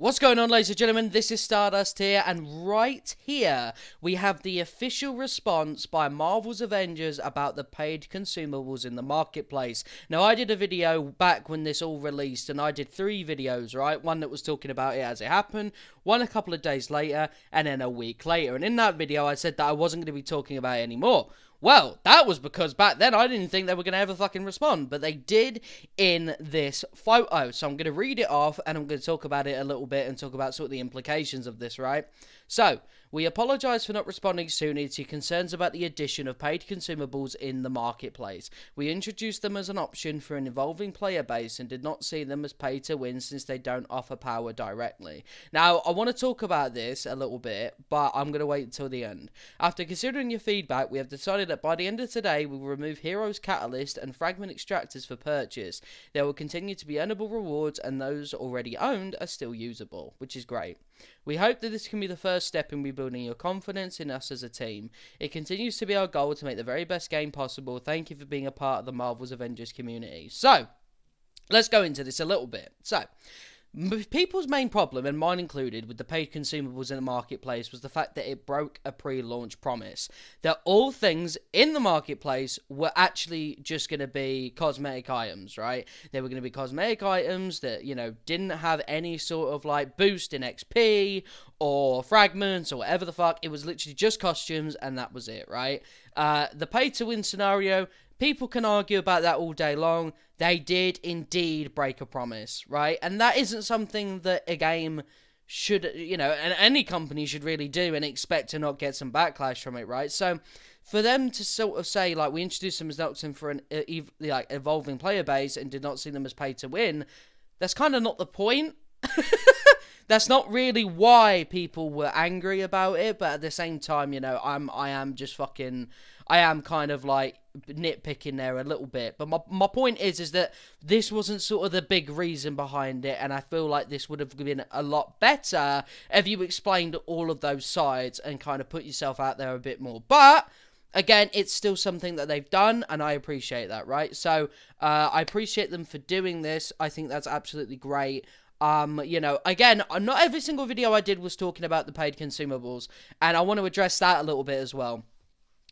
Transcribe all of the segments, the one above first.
What's going on, ladies and gentlemen? This is Stardust here, and right here we have the official response by Marvel's Avengers about the paid consumables in the marketplace. Now, I did a video back when this all released, and I did 3 videos, right? One that was talking about it as it happened, one a couple of days later, and then a week later. And in that video, I said that I wasn't going to be talking about it anymore. Well, that was because back then I didn't think they were going to ever fucking respond, but they did in this photo. So I'm going to read it off and I'm going to talk about it a little bit and talk about sort of the implications of this, right? So, we apologise for not responding sooner to concerns about the addition of paid consumables in the marketplace. We introduced them as an option for an evolving player base and did not see them as pay to win since they don't offer power directly. Now, I want to talk about this a little bit, but I'm going to wait until the end. After considering your feedback, we have decided that by the end of today, we will remove Heroes Catalyst and Fragment Extractors for purchase. There will continue to be earnable rewards, and those already owned are still usable, which is great. We hope that this can be the first step in rebuilding your confidence in us as a team. It continues to be our goal to make the very best game possible. Thank you for being a part of the Marvel's Avengers community. So, let's go into this a little bit. So, people's main problem, and mine included, with the paid consumables in the marketplace was the fact that it broke a pre-launch promise. That all things in the marketplace were actually just going to be cosmetic items, right? They were going to be cosmetic items that, you know, didn't have any sort of, like, boost in XP or fragments or whatever the fuck. It was literally just costumes, and that was it, right? The pay-to-win scenario, people can argue about that all day long. They did indeed break a promise, right? And that isn't something that a game should, you know, and any company should really do and expect to not get some backlash from it, right? So, for them to sort of say, like, we introduced them as an option for an evolving player base and did not see them as pay to win, that's kind of not the point. That's not really why people were angry about it, but at the same time, you know, I am kind of like nitpicking there a little bit. But my point is that this wasn't sort of the big reason behind it, and I feel like this would have been a lot better if you explained all of those sides and kind of put yourself out there a bit more. But again, it's still something that they've done, and I appreciate that, right? So, I appreciate them for doing this. I think that's absolutely great. You know, again, not every single video I did was talking about the paid consumables, and I want to address that a little bit as well.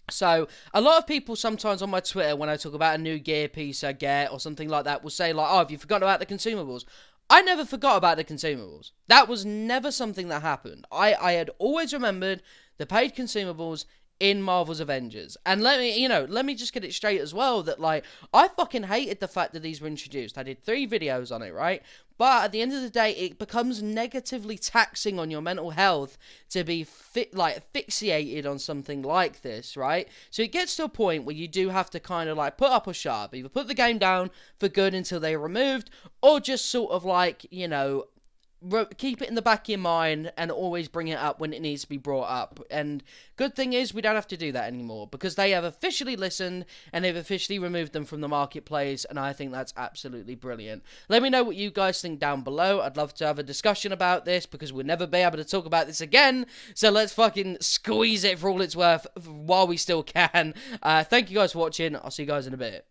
So, a lot of people sometimes on my Twitter, when I talk about a new gear piece I get or something like that, will say, like, oh, have you forgotten about the consumables? I never forgot about the consumables. That was never something that happened. I had always remembered the paid consumables in Marvel's Avengers. And let me just get it straight as well, that, like, I fucking hated the fact that these were introduced. I did 3 videos on it, right? But at the end of the day, it becomes negatively taxing on your mental health to be fixated on something like this, right? So it gets to a point where you do have to kind of like put up or shut up. Either put the game down for good until they're removed, or just sort of like, you know, keep it in the back of your mind and always bring it up when it needs to be brought up. And good thing is we don't have to do that anymore, because they have officially listened and they've officially removed them from the marketplace, and I think that's absolutely brilliant. Let me know what you guys think down below. I'd love to have a discussion about this, because we'll never be able to talk about this again, so let's fucking squeeze it for all it's worth while we still can. Thank you guys for watching. I'll see you guys in a bit.